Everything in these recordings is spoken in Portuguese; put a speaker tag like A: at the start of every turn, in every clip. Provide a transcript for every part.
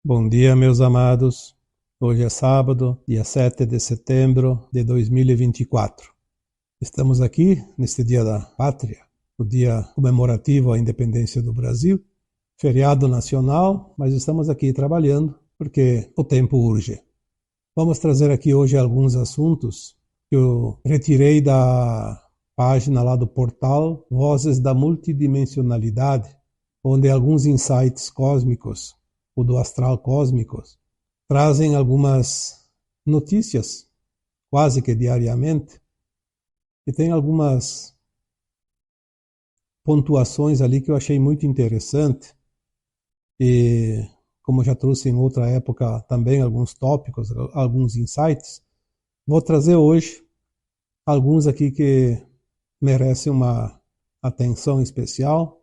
A: Bom dia, meus amados. Hoje é sábado, dia 7 de setembro de 2024. Estamos aqui neste Dia da Pátria, o dia comemorativo à independência do Brasil, feriado nacional, mas estamos aqui trabalhando porque o tempo urge. Vamos trazer aqui hoje alguns assuntos que eu retirei da página lá do portal Vozes da Multidimensionalidade, onde alguns insights cósmicos, ou do astral cósmicos, trazem algumas notícias, quase que diariamente, e tem algumas pontuações ali que eu achei muito interessante, e como já trouxe em outra época também alguns tópicos, alguns insights, vou trazer hoje alguns aqui que merecem uma atenção especial,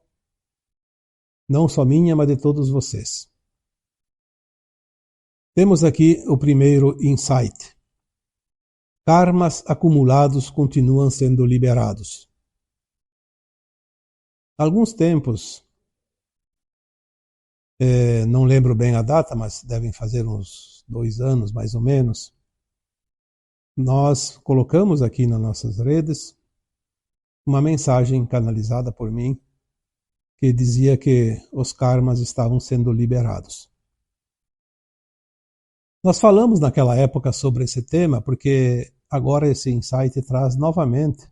A: não só minha, mas de todos vocês. Temos aqui o primeiro insight. Karmas acumulados continuam sendo liberados. Alguns tempos, não lembro bem a data, mas devem fazer uns 2 anos mais ou menos, nós colocamos aqui nas nossas redes uma mensagem canalizada por mim que dizia que os karmas estavam sendo liberados. Nós falamos naquela época sobre esse tema porque agora esse insight traz novamente,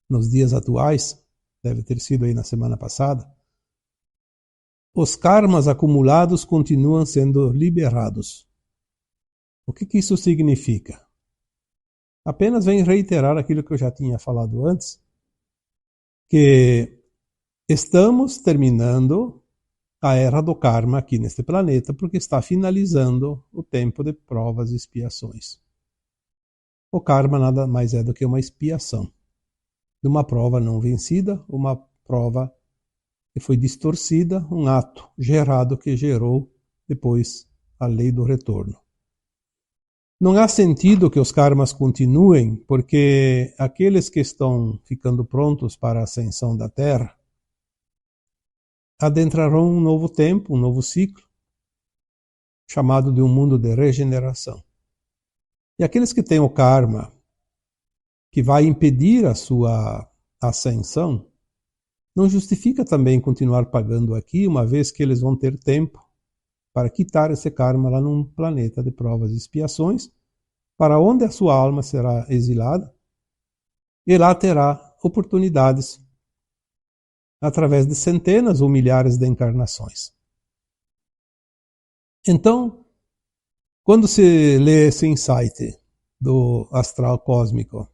A: nos dias atuais, deve ter sido aí na semana passada, os karmas acumulados continuam sendo liberados. O que isso significa? Apenas vem reiterar aquilo que eu já tinha falado antes, que estamos terminando a era do karma aqui neste planeta, porque está finalizando o tempo de provas e expiações. O karma nada mais é do que uma expiação de uma prova não vencida, uma prova que foi distorcida, um ato gerado que gerou depois a lei do retorno. Não há sentido que os karmas continuem, porque aqueles que estão ficando prontos para a ascensão da Terra adentrarão um novo tempo, um novo ciclo, chamado de um mundo de regeneração. E aqueles que têm o karma que vai impedir a sua ascensão, não justifica também continuar pagando aqui, uma vez que eles vão ter tempo para quitar esse karma lá num planeta de provas e expiações, para onde a sua alma será exilada, e lá terá oportunidades através de centenas ou milhares de encarnações. Então, quando se lê esse insight do astral cósmico,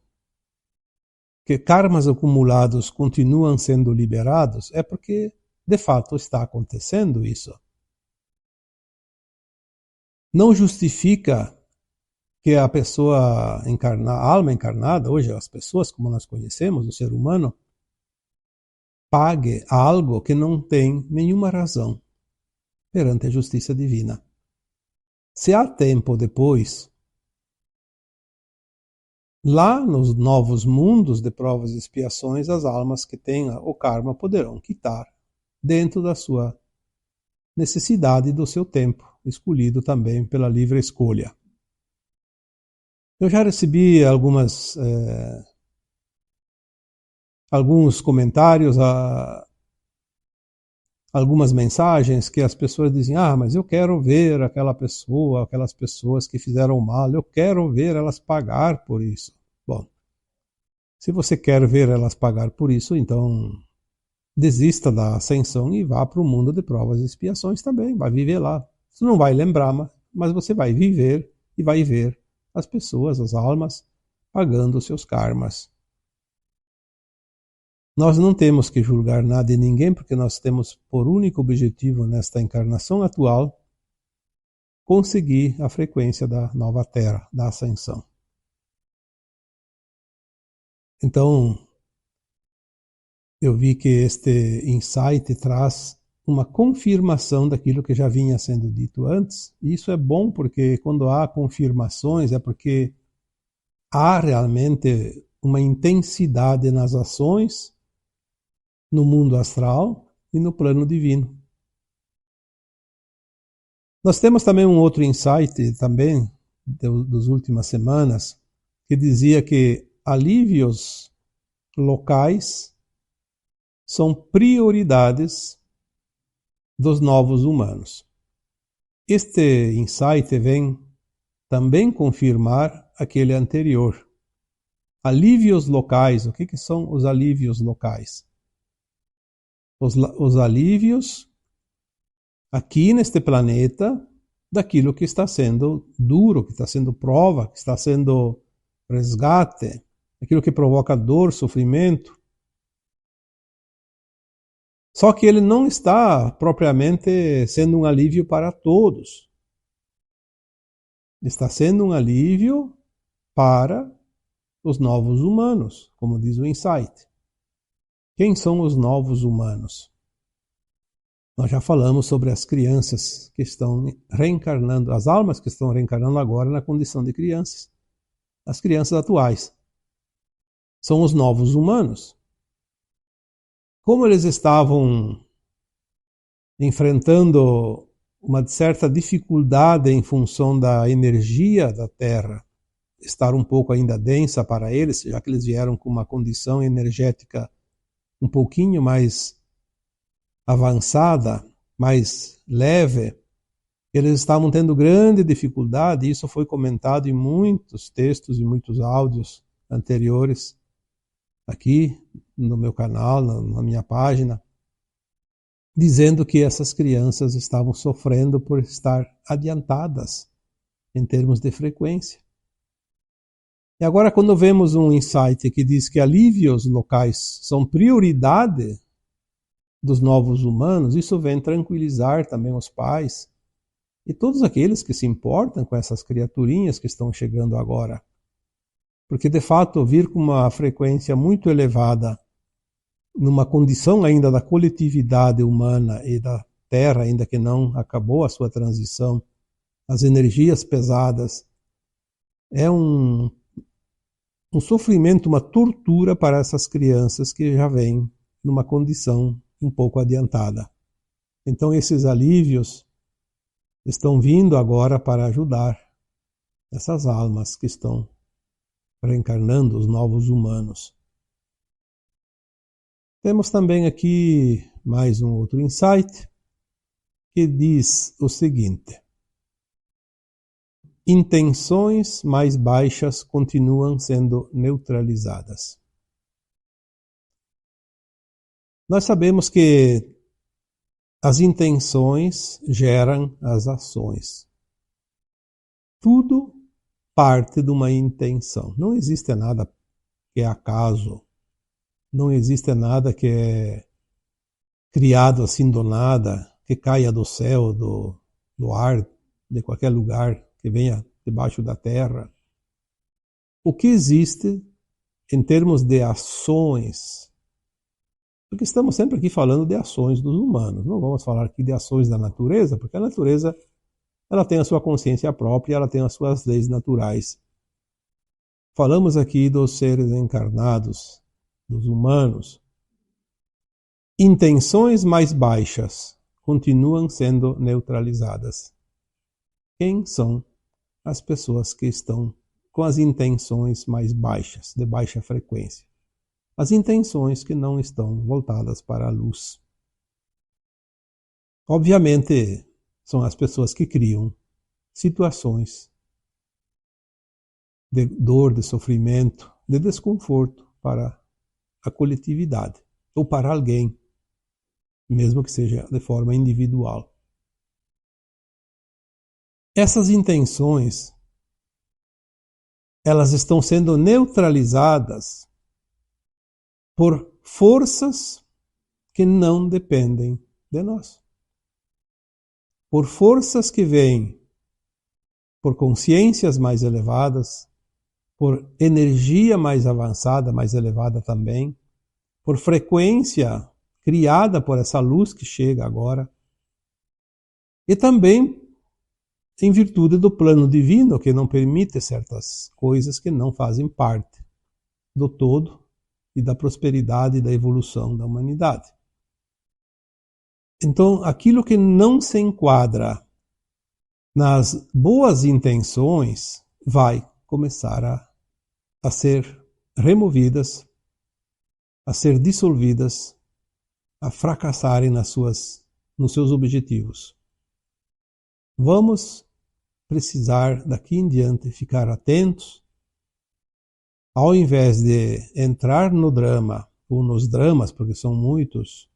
A: que karmas acumulados continuam sendo liberados, é porque, de fato, está acontecendo isso. Não justifica que a pessoa encarnada, a alma encarnada, hoje as pessoas como nós conhecemos, o ser humano, pague algo que não tem nenhuma razão perante a justiça divina. Se há tempo depois, lá nos novos mundos de provas e expiações, as almas que têm o karma poderão quitar dentro da sua necessidade e do seu tempo, escolhido também pela livre escolha. Eu já recebi alguns comentários, algumas mensagens que as pessoas dizem: mas eu quero ver aquela pessoa, aquelas pessoas que fizeram mal, eu quero ver elas pagar por isso. Bom, se você quer ver elas pagar por isso, então desista da ascensão e vá para o mundo de provas e expiações também, vai viver lá. Você não vai lembrar, mas você vai viver e vai ver as pessoas, as almas, pagando os seus karmas. Nós não temos que julgar nada e ninguém, porque nós temos por único objetivo nesta encarnação atual conseguir a frequência da nova Terra, da ascensão. Então, eu vi que este insight traz uma confirmação daquilo que já vinha sendo dito antes, e isso é bom porque quando há confirmações é porque há realmente uma intensidade nas ações no mundo astral e no plano divino. Nós temos também um outro insight também das últimas semanas que dizia que alívios locais são prioridades dos novos humanos. Este insight vem também confirmar aquele anterior. Alívios locais. O que são os alívios locais? Os alívios aqui neste planeta daquilo que está sendo duro, que está sendo prova, que está sendo resgate, aquilo que provoca dor, sofrimento. Só que ele não está propriamente sendo um alívio para todos. Está sendo um alívio para os novos humanos, como diz o insight. Quem são os novos humanos? Nós já falamos sobre as crianças que estão reencarnando, as almas que estão reencarnando agora na condição de crianças. As crianças atuais. São os novos humanos. Como eles estavam enfrentando uma certa dificuldade em função da energia da Terra estar um pouco ainda densa para eles, já que eles vieram com uma condição energética um pouquinho mais avançada, mais leve, eles estavam tendo grande dificuldade, e isso foi comentado em muitos textos e muitos áudios anteriores, aqui no meu canal, na minha página, dizendo que essas crianças estavam sofrendo por estar adiantadas em termos de frequência. E agora, quando vemos um insight que diz que alívios locais são prioridade dos novos humanos, isso vem tranquilizar também os pais e todos aqueles que se importam com essas criaturinhas que estão chegando agora. Porque, de fato, vir com uma frequência muito elevada, numa condição ainda da coletividade humana e da Terra, ainda que não acabou a sua transição, as energias pesadas, é um sofrimento, uma tortura para essas crianças que já vêm numa condição um pouco adiantada. Então esses alívios estão vindo agora para ajudar essas almas que estão reencarnando, os novos humanos. Temos também aqui mais um outro insight que diz o seguinte: intenções mais baixas continuam sendo neutralizadas. Nós sabemos que as intenções geram as ações. Tudo parte de uma intenção. Não existe nada que é acaso. Não existe nada que é criado assim do nada, que caia do céu, do ar, de qualquer lugar, que venha debaixo da terra. O que existe em termos de ações, porque estamos sempre aqui falando de ações dos humanos, não vamos falar aqui de ações da natureza, porque a natureza ela tem a sua consciência própria, ela tem as suas leis naturais. Falamos aqui dos seres encarnados, dos humanos. Intenções mais baixas continuam sendo neutralizadas. Quem são as pessoas que estão com as intenções mais baixas, de baixa frequência? As intenções que não estão voltadas para a luz. Obviamente, são as pessoas que criam situações de dor, de sofrimento, de desconforto para a coletividade ou para alguém, mesmo que seja de forma individual. Essas intenções, elas estão sendo neutralizadas por forças que não dependem de nós. Por forças que vêm por consciências mais elevadas, por energia mais avançada, mais elevada também, por frequência criada por essa luz que chega agora, e também em virtude do plano divino que não permite certas coisas que não fazem parte do todo e da prosperidade e da evolução da humanidade. Então, aquilo que não se enquadra nas boas intenções, vai começar a ser removidas, a ser dissolvidas, a fracassarem nos seus objetivos. Vamos precisar daqui em diante ficar atentos, ao invés de entrar no drama, ou nos dramas, porque são muitos,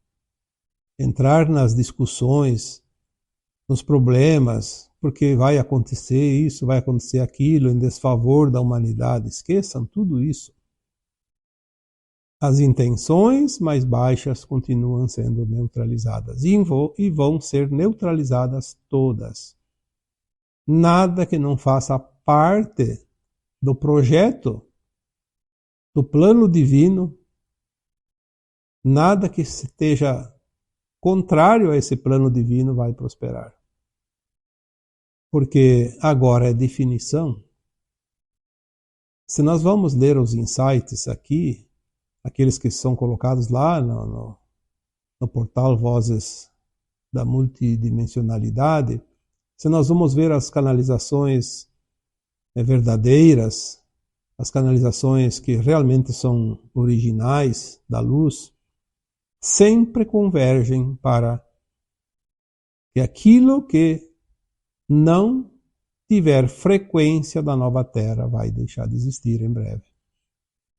A: entrar nas discussões, nos problemas, porque vai acontecer isso, vai acontecer aquilo, em desfavor da humanidade. Esqueçam tudo isso. As intenções mais baixas continuam sendo neutralizadas e vão ser neutralizadas todas. Nada que não faça parte do projeto, do plano divino, nada que esteja contrário a esse plano divino vai prosperar. Porque agora é definição. Se nós vamos ler os insights aqui, aqueles que são colocados lá no portal Vozes da Multidimensionalidade, se nós vamos ver as canalizações verdadeiras, as canalizações que realmente são originais da luz, sempre convergem para que aquilo que não tiver frequência da nova Terra vai deixar de existir em breve.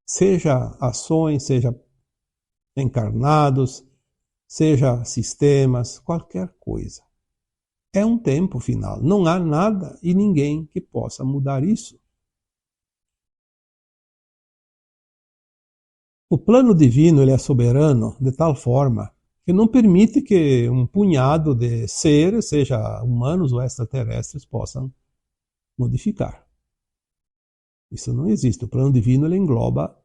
A: Seja ações, seja encarnados, seja sistemas, qualquer coisa. É um tempo final. Não há nada e ninguém que possa mudar isso. O plano divino ele é soberano de tal forma que não permite que um punhado de seres, seja humanos ou extraterrestres, possam modificar. Isso não existe. O plano divino ele engloba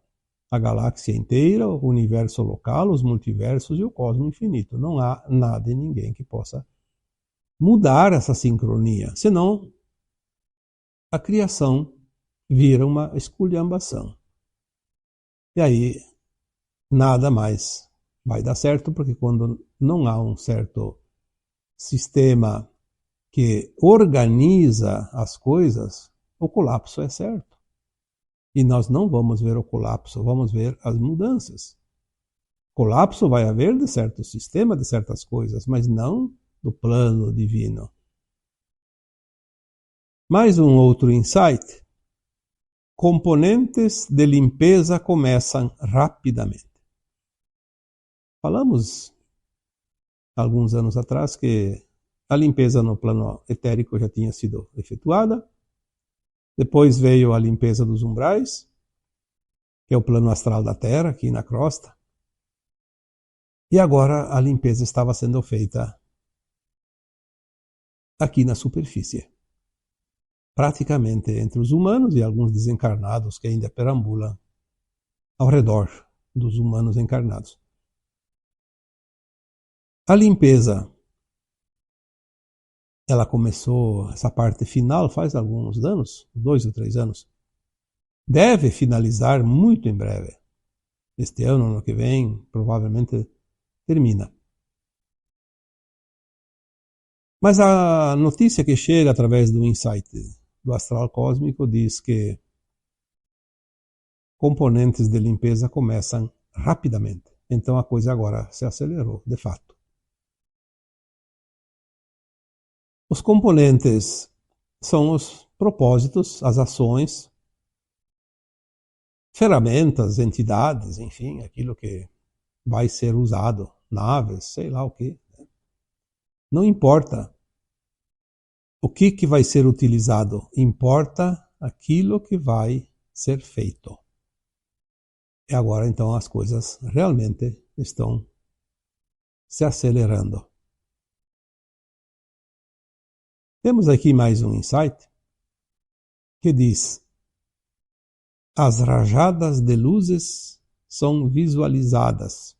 A: a galáxia inteira, o universo local, os multiversos e o cosmos infinito. Não há nada e ninguém que possa mudar essa sincronia, senão a criação vira uma esculhambação. E aí nada mais vai dar certo, porque quando não há um certo sistema que organiza as coisas, o colapso é certo. E nós não vamos ver o colapso, vamos ver as mudanças. Colapso vai haver de certo sistema, de certas coisas, mas não do plano divino. Mais um outro insight. Componentes de limpeza começam rapidamente. Falamos alguns anos atrás que a limpeza no plano etérico já tinha sido efetuada. Depois veio a limpeza dos umbrais, que é o plano astral da Terra, aqui na crosta. E agora a limpeza estava sendo feita aqui na superfície. Praticamente entre os humanos e alguns desencarnados que ainda perambulam ao redor dos humanos encarnados. A limpeza, ela começou, essa parte final, faz alguns anos, 2 ou 3 anos. Deve finalizar muito em breve. Este ano, ano que vem, provavelmente termina. Mas a notícia que chega através do insight do astral cósmico diz que componentes de limpeza começam rapidamente. Então a coisa agora se acelerou, de fato. Os componentes são os propósitos, as ações, ferramentas, entidades, enfim, aquilo que vai ser usado, naves, sei lá o que. Não importa o que vai ser utilizado, importa aquilo que vai ser feito. E agora então as coisas realmente estão se acelerando. Temos aqui mais um insight que diz: as rajadas de luzes são visualizadas.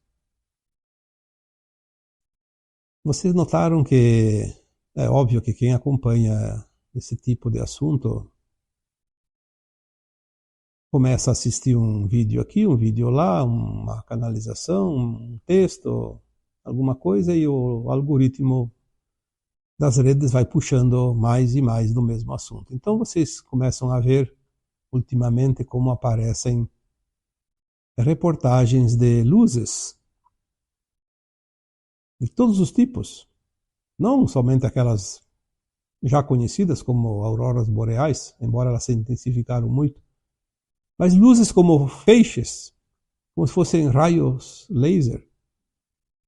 A: Vocês notaram que é óbvio que quem acompanha esse tipo de assunto começa a assistir um vídeo aqui, um vídeo lá, uma canalização, um texto, alguma coisa, e o algoritmo das redes vai puxando mais e mais do mesmo assunto. Então vocês começam a ver ultimamente como aparecem reportagens de luzes de todos os tipos, não somente aquelas já conhecidas como auroras boreais, embora elas se intensificaram muito, mas luzes como feixes, como se fossem raios laser,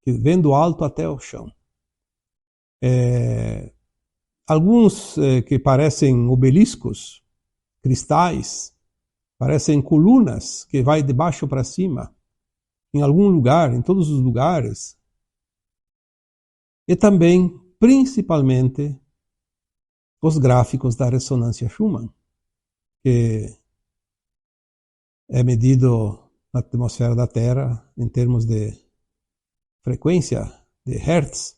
A: que vêm do alto até o chão. Alguns que parecem obeliscos, cristais, parecem colunas que vai de baixo para cima, em algum lugar, em todos os lugares. E também, principalmente, os gráficos da ressonância Schumann, que é medido na atmosfera da Terra em termos de frequência, de Hertz.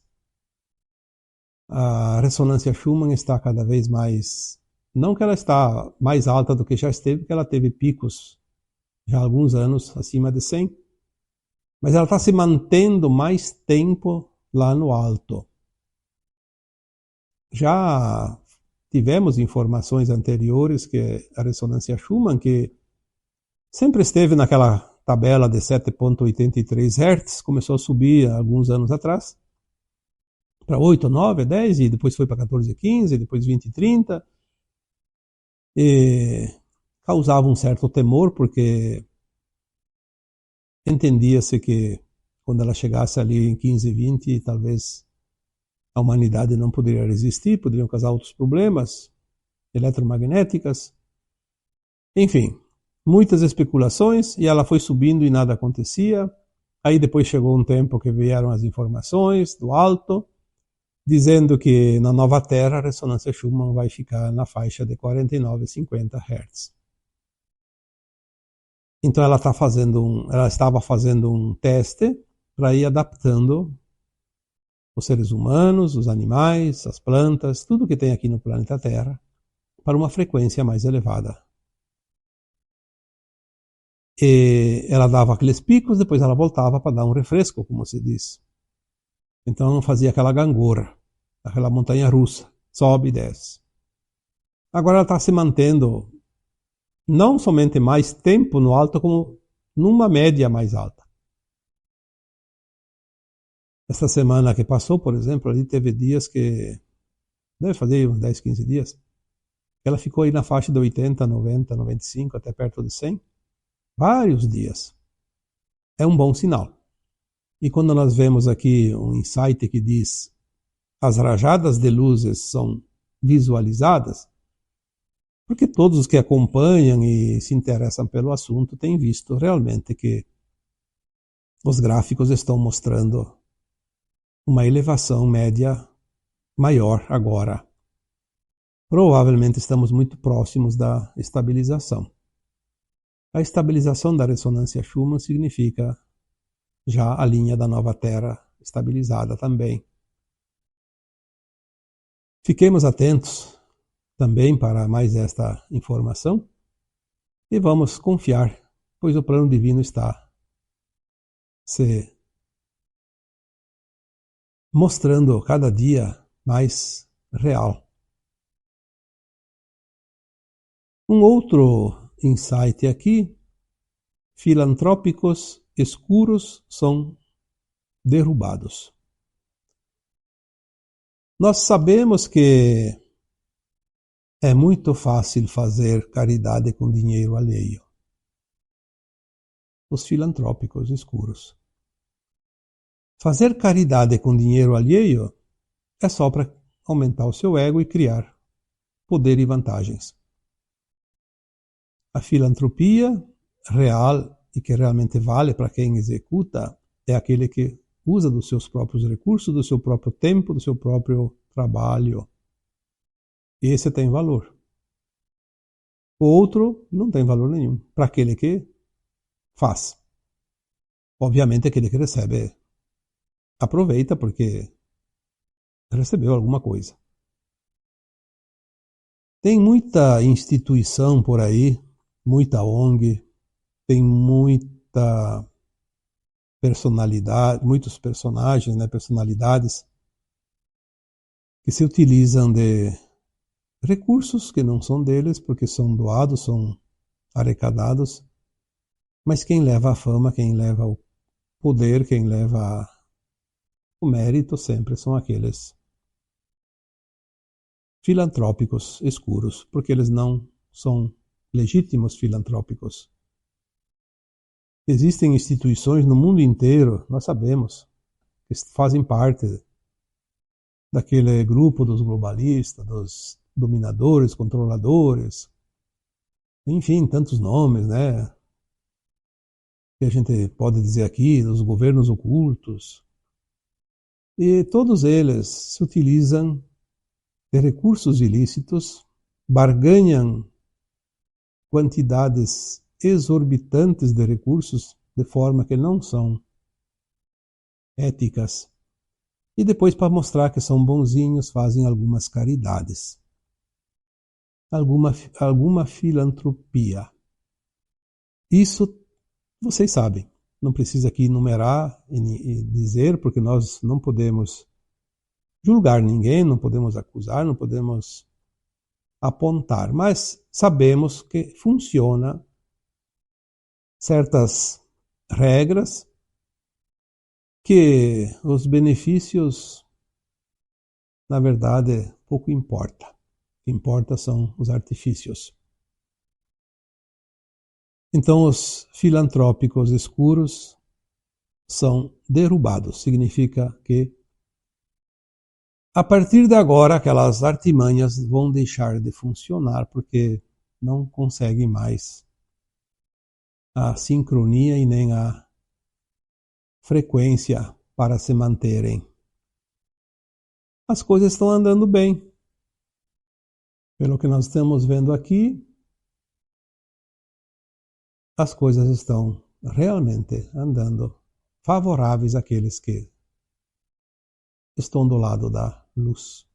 A: A ressonância Schumann está cada vez mais... Não que ela está mais alta do que já esteve, porque ela teve picos já há alguns anos acima de 100, mas ela está se mantendo mais tempo lá no alto. Já tivemos informações anteriores que a ressonância Schumann, que sempre esteve naquela tabela de 7,83 Hz, começou a subir há alguns anos atrás, para 8, 9, 10, e depois foi para 14, 15, depois 20 e 30, e causava um certo temor, porque entendia-se que quando ela chegasse ali em 15, 20, talvez a humanidade não poderia resistir, poderiam causar outros problemas eletromagnéticas, enfim, muitas especulações, e ela foi subindo e nada acontecia. Aí depois chegou um tempo que vieram as informações do alto, dizendo que na nova Terra a ressonância Schumann vai ficar na faixa de 49 a 50 Hz. Então ela estava fazendo um teste para ir adaptando os seres humanos, os animais, as plantas, tudo que tem aqui no planeta Terra, para uma frequência mais elevada. E ela dava aqueles picos, depois ela voltava para dar um refresco, como se diz. Então não fazia aquela gangorra, aquela montanha russa, sobe e desce. Agora ela está se mantendo não somente mais tempo no alto, como numa média mais alta. Essa semana que passou, por exemplo, ali teve dias que, deve fazer uns 10, 15 dias, ela ficou aí na faixa de 80, 90, 95, até perto de 100, vários dias. É um bom sinal. E quando nós vemos aqui um insight que diz as rajadas de luzes são visualizadas, porque todos os que acompanham e se interessam pelo assunto têm visto realmente que os gráficos estão mostrando uma elevação média maior agora. Provavelmente estamos muito próximos da estabilização. A estabilização da ressonância Schumann significa já a linha da nova Terra estabilizada também. Fiquemos atentos também para mais esta informação e vamos confiar, pois o plano divino está se mostrando cada dia mais real. Um outro insight aqui: filantrópicos escuros são derrubados. Nós sabemos que é muito fácil fazer caridade com dinheiro alheio. Os filantrópicos escuros. Fazer caridade com dinheiro alheio é só para aumentar o seu ego e criar poder e vantagens. A filantropia real e que realmente vale para quem executa é aquele que usa dos seus próprios recursos, do seu próprio tempo, do seu próprio trabalho. Esse tem valor. O outro não tem valor nenhum para aquele que faz. Obviamente aquele que recebe aproveita porque recebeu alguma coisa. Tem muita instituição por aí, muita ONG, tem muita personalidade, muitos personagens, personalidades que se utilizam de recursos que não são deles, porque são doados, são arrecadados, mas quem leva a fama, quem leva o poder, quem leva o mérito sempre são aqueles filantrópicos escuros, porque eles não são legítimos filantrópicos. Existem instituições no mundo inteiro, nós sabemos, que fazem parte daquele grupo dos globalistas, dos dominadores, controladores, enfim, tantos nomes, né? Que a gente pode dizer aqui, dos governos ocultos. E todos eles se utilizam de recursos ilícitos, barganham quantidades exorbitantes de recursos de forma que não são éticas. E depois, para mostrar que são bonzinhos, fazem algumas caridades. Alguma filantropia. Isso vocês sabem. Não precisa aqui enumerar e dizer, porque nós não podemos julgar ninguém, não podemos acusar, não podemos apontar, mas sabemos que funciona certas regras que os benefícios, na verdade, pouco importa. O que importa são os artifícios. Então, os filantrópicos escuros são derrubados. Significa que, a partir de agora, aquelas artimanhas vão deixar de funcionar, porque não conseguem mais a sincronia e nem a frequência para se manterem. As coisas estão andando bem. Pelo que nós estamos vendo aqui, as coisas estão realmente andando favoráveis àqueles que estão do lado da luz.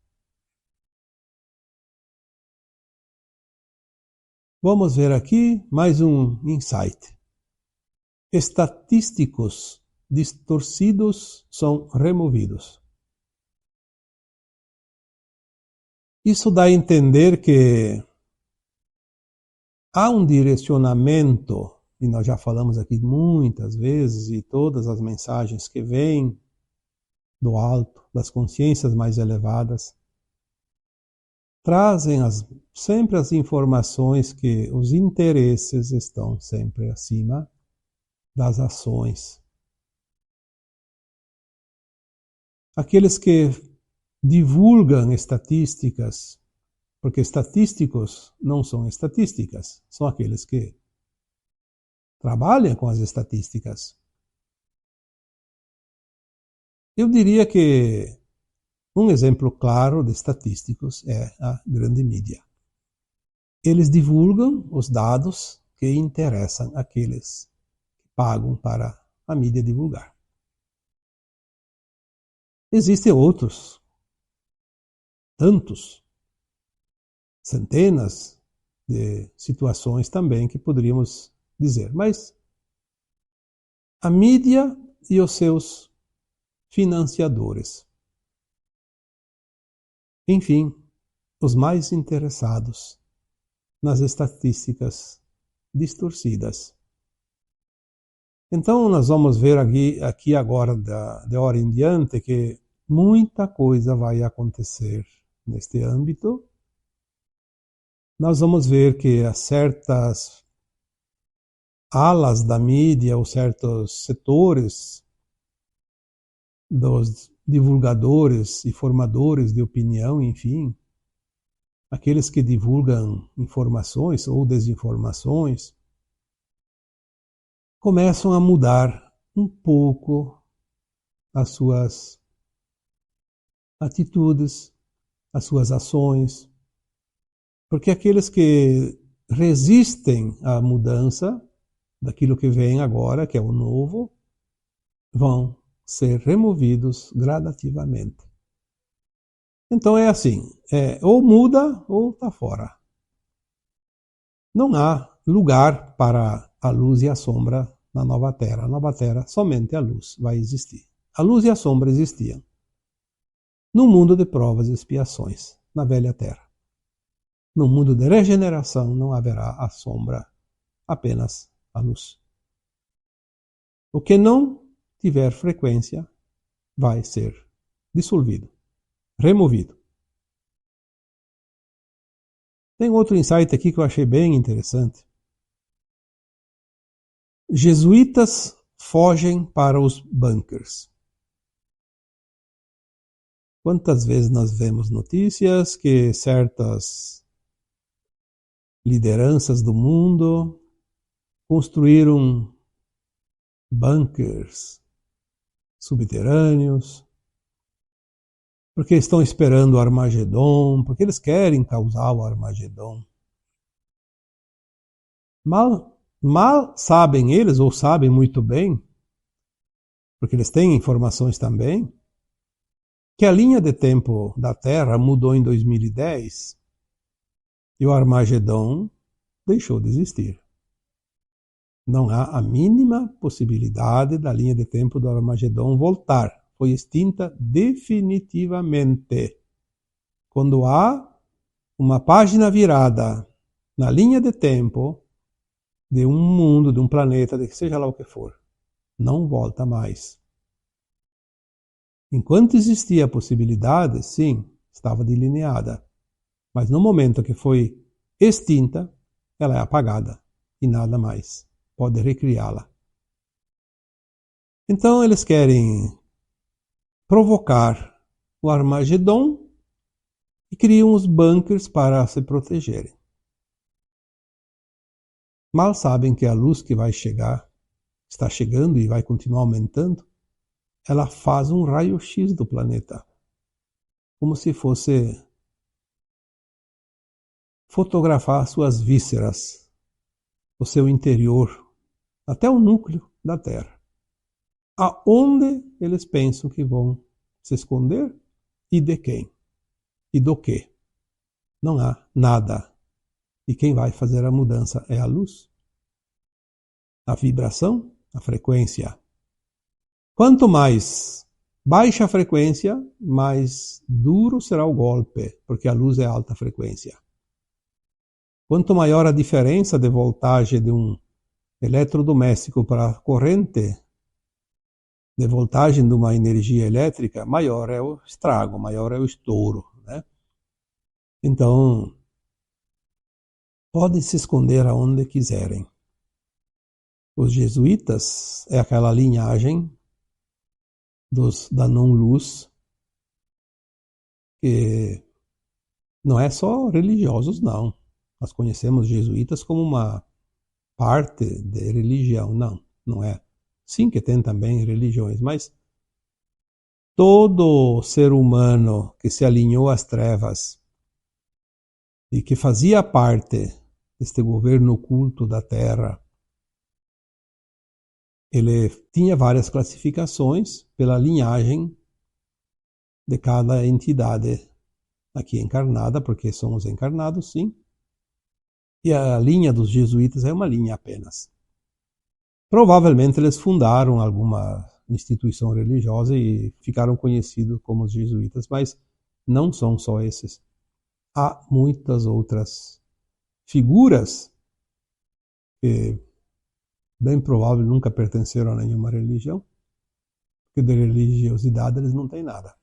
A: Vamos ver aqui mais um insight. Estatísticos distorcidos são removidos. Isso dá a entender que há um direcionamento, e nós já falamos aqui muitas vezes, e todas as mensagens que vêm do alto, das consciências mais elevadas, trazem sempre as informações que os interesses estão sempre acima das ações. Aqueles que divulgam estatísticas, porque estatísticos não são estatísticas, são aqueles que trabalham com as estatísticas. Eu diria que um exemplo claro de estatísticos é a grande mídia. Eles divulgam os dados que interessam àqueles que pagam para a mídia divulgar. Existem outros, tantos, centenas de situações também que poderíamos dizer, mas a mídia e os seus financiadores, enfim, os mais interessados nas estatísticas distorcidas. Então nós vamos ver aqui agora, de hora em diante, que muita coisa vai acontecer neste âmbito. Nós vamos ver que certas alas da mídia ou certos setores dos divulgadores e formadores de opinião, enfim, aqueles que divulgam informações ou desinformações, começam a mudar um pouco as suas atitudes, as suas ações, porque aqueles que resistem à mudança daquilo que vem agora, que é o novo, vão ser removidos gradativamente. Então é assim, ou muda ou está fora. Não há lugar para a luz e a sombra na nova Terra. Na nova Terra, somente a luz vai existir. A luz e a sombra existiam num mundo de provas e expiações, na velha terra. No mundo de regeneração não haverá a sombra, apenas a luz. O que não tiver frequência vai ser dissolvido, removido. Tem outro insight aqui que eu achei bem interessante. Jesuítas fogem para os bunkers. Quantas vezes nós vemos notícias que certas lideranças do mundo construíram bunkers subterrâneos, porque estão esperando o Armagedon, porque eles querem causar o Armagedon. Mal sabem eles, ou sabem muito bem, porque eles têm informações também, que a linha de tempo da Terra mudou em 2010 e o Armagedon deixou de existir. Não há a mínima possibilidade da linha de tempo do Armagedon voltar. Foi extinta definitivamente. Quando há uma página virada na linha de tempo de um mundo, de um planeta, de que seja lá o que for, não volta mais. Enquanto existia a possibilidade, sim, estava delineada. Mas no momento que foi extinta, ela é apagada e nada mais pode recriá-la. Então eles querem provocar o Armagedon e criam os bunkers para se protegerem. Mal sabem que a luz que vai chegar, está chegando e vai continuar aumentando, ela faz um raio-x do planeta, como se fosse fotografar suas vísceras, o seu interior, até o núcleo da Terra. Aonde eles pensam que vão se esconder e de quem e do que. Não há nada. E quem vai fazer a mudança é a luz, a vibração, a frequência. Quanto mais baixa a frequência, mais duro será o golpe, porque a luz é alta frequência. Quanto maior a diferença de voltagem de um eletrodoméstico para a corrente de voltagem de uma energia elétrica, maior é o estrago, maior é o estouro, né? Então, podem se esconder aonde quiserem. Os jesuítas é aquela linhagem da não-luz que não é só religiosos, não. Nós conhecemos jesuítas como uma parte de religião, não é. Sim que tem também religiões, mas todo ser humano que se alinhou às trevas e que fazia parte deste governo oculto da Terra, ele tinha várias classificações pela linhagem de cada entidade aqui encarnada, porque somos encarnados, sim. E a linha dos jesuítas é uma linha apenas. Provavelmente eles fundaram alguma instituição religiosa e ficaram conhecidos como os jesuítas, mas não são só esses. Há muitas outras figuras que bem provável nunca pertenceram a nenhuma religião, porque de religiosidade eles não têm nada.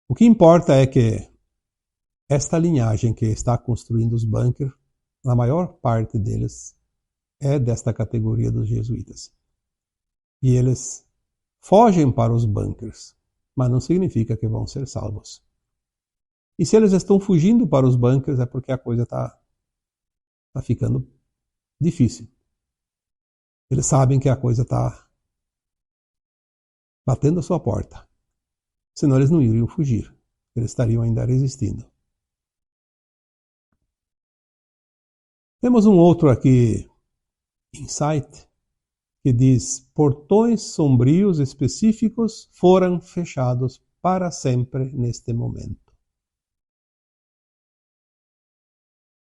A: O que importa é que esta linhagem que está construindo os bunkers, a maior parte deles é desta categoria dos jesuítas. E eles fogem para os bunkers, mas não significa que vão ser salvos. E se eles estão fugindo para os bunkers é porque a coisa está ficando difícil. Eles sabem que a coisa está batendo a sua porta. Senão eles não iriam fugir. Eles estariam ainda resistindo. Temos um outro aqui, insight, que diz: portões sombrios específicos foram fechados para sempre neste momento.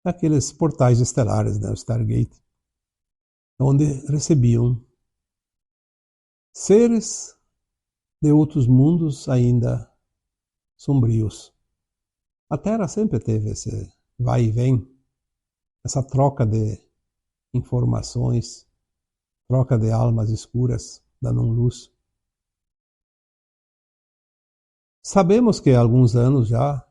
A: Aqueles portais estelares, né, o Stargate, onde recebiam seres de outros mundos ainda sombrios. A Terra sempre teve esse vai e vem, essa troca de informações, troca de almas escuras, dando luz. Sabemos que há alguns anos já,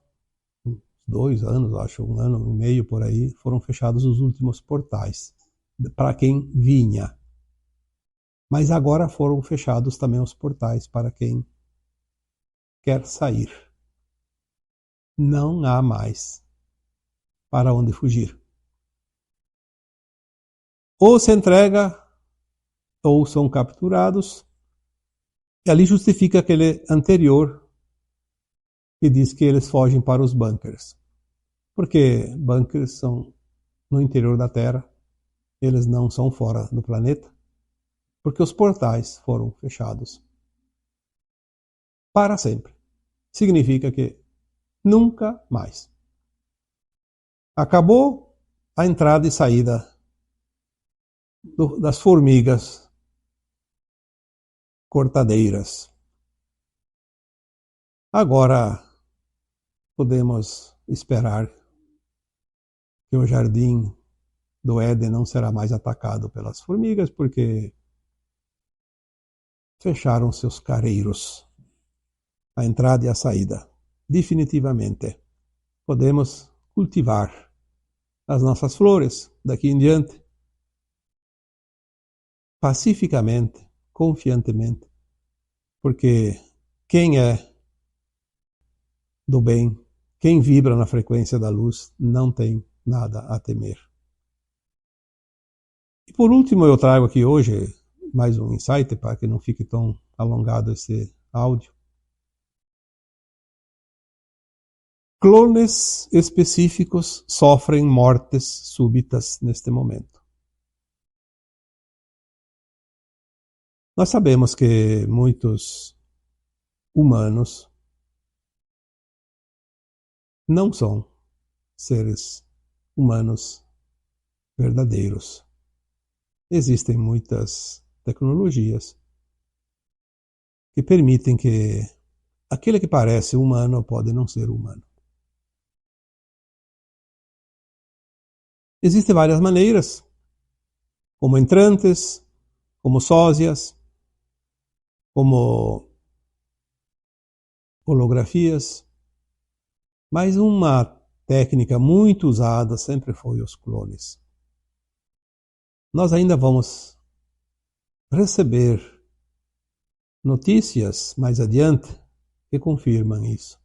A: 2 anos, acho, 1 ano e meio por aí, foram fechados os últimos portais para quem vinha. Mas agora foram fechados também os portais para quem quer sair. Não há mais para onde fugir. Ou se entrega, ou são capturados. E ali justifica aquele anterior que diz que eles fogem para os bunkers. Porque bunkers são no interior da Terra, eles não são fora do planeta, porque os portais foram fechados para sempre. Significa que nunca mais. Acabou a entrada e saída das formigas cortadeiras. Agora podemos esperar que o jardim do Éden não será mais atacado pelas formigas, porque fecharam seus careiros, a entrada e a saída. Definitivamente. Podemos cultivar as nossas flores daqui em diante, pacificamente, confiantemente, porque quem é do bem, quem vibra na frequência da luz, não tem nada a temer. E por último, eu trago aqui hoje mais um insight para que não fique tão alongado esse áudio. Clones específicos sofrem mortes súbitas neste momento. Nós sabemos que muitos humanos não são seres humanos verdadeiros. Existem muitas tecnologias que permitem que aquele que parece humano pode não ser humano. Existem várias maneiras, como entrantes, como sósias, como holografias, mas uma técnica muito usada sempre foi os clones. Nós ainda vamos receber notícias mais adiante que confirmam isso.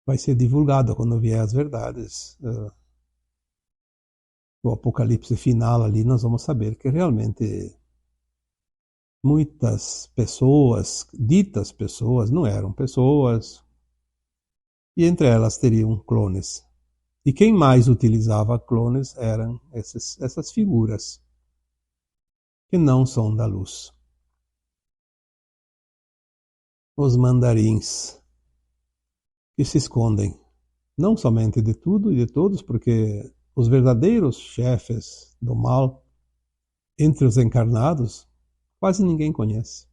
A: Vai ser divulgado quando vier as verdades. O apocalipse final ali, nós vamos saber que realmente muitas pessoas, ditas pessoas, não eram pessoas, e entre elas teriam clones. E quem mais utilizava clones eram essas figuras que não são da luz. Os mandarins que se escondem não somente de tudo e de todos, porque os verdadeiros chefes do mal entre os encarnados quase ninguém conhece.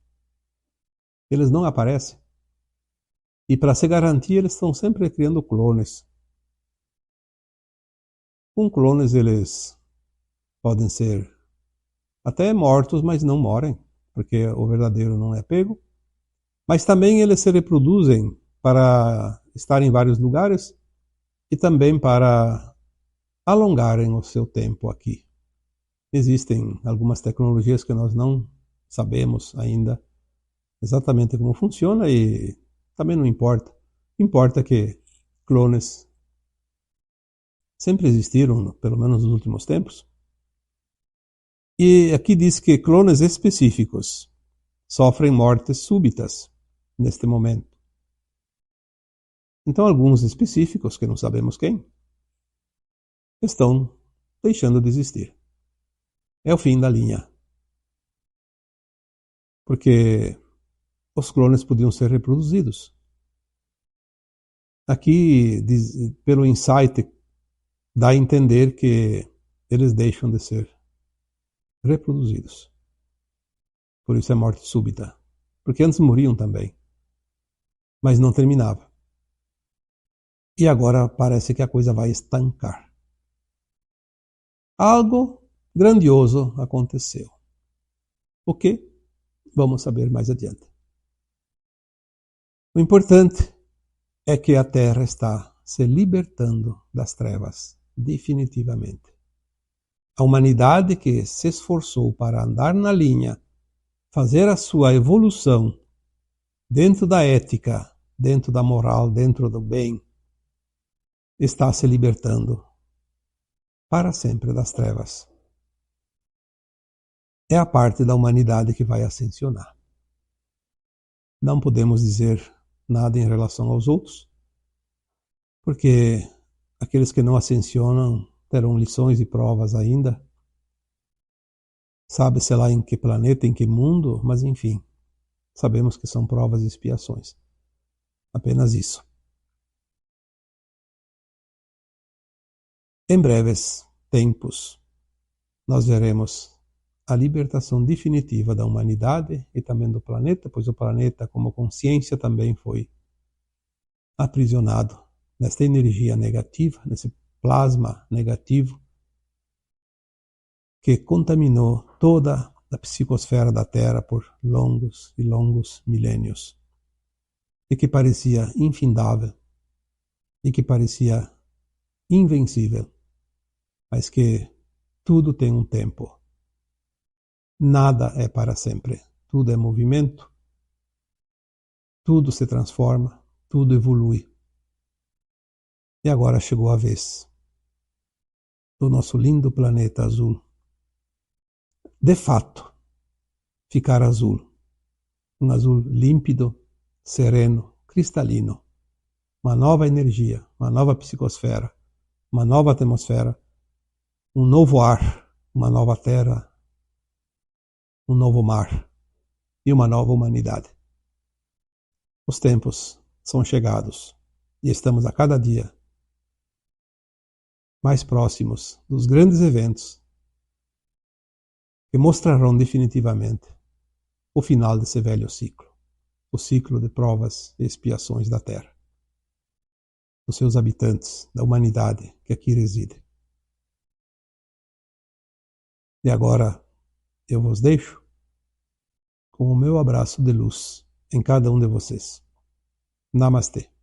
A: Eles não aparecem. E para se garantir, eles estão sempre criando clones. Com clones eles podem ser até mortos, mas não morrem, porque o verdadeiro não é pego. Mas também eles se reproduzem para estar em vários lugares e também para alongarem o seu tempo aqui. Existem algumas tecnologias que nós não sabemos ainda exatamente como funciona e também não importa. Importa que clones sempre existiram, pelo menos nos últimos tempos. E aqui diz que clones específicos sofrem mortes súbitas neste momento. Então, alguns específicos, que não sabemos quem, estão deixando de existir. É o fim da linha. Porque os clones podiam ser reproduzidos. Aqui, pelo insight, dá a entender que eles deixam de ser reproduzidos. Por isso é morte súbita. Porque antes morriam também. mas não terminava. E agora parece que a coisa vai estancar. Algo grandioso aconteceu. O que? Vamos saber mais adiante. O importante é que a Terra está se libertando das trevas, definitivamente. A humanidade que se esforçou para andar na linha, fazer a sua evolução dentro da ética, dentro da moral, dentro do bem, está se libertando para sempre das trevas. É a parte da humanidade que vai ascensionar. Não podemos dizer nada em relação aos outros, porque aqueles que não ascensionam terão lições e provas ainda. Sabe-se lá em que planeta, em que mundo, mas enfim, sabemos que são provas e expiações. Apenas isso. Em breves tempos, nós veremos a libertação definitiva da humanidade e também do planeta, pois o planeta, como consciência, também foi aprisionado nesta energia negativa, nesse plasma negativo que contaminou toda a psicosfera da Terra por longos e longos milênios e que parecia infindável e que parecia invencível, mas que tudo tem um tempo. Nada é para sempre. Tudo é movimento, tudo se transforma, tudo evolui. E agora chegou a vez do nosso lindo planeta azul, de fato, ficar azul. Um azul límpido, sereno, cristalino. Uma nova energia, uma nova psicosfera, uma nova atmosfera, um novo ar, uma nova terra, um novo mar e uma nova humanidade. Os tempos são chegados e estamos a cada dia mais próximos dos grandes eventos que mostrarão definitivamente o final desse velho ciclo, o ciclo de provas e expiações da Terra, dos seus habitantes, da humanidade que aqui reside. E agora eu vos deixo com o meu abraço de luz em cada um de vocês. Namastê.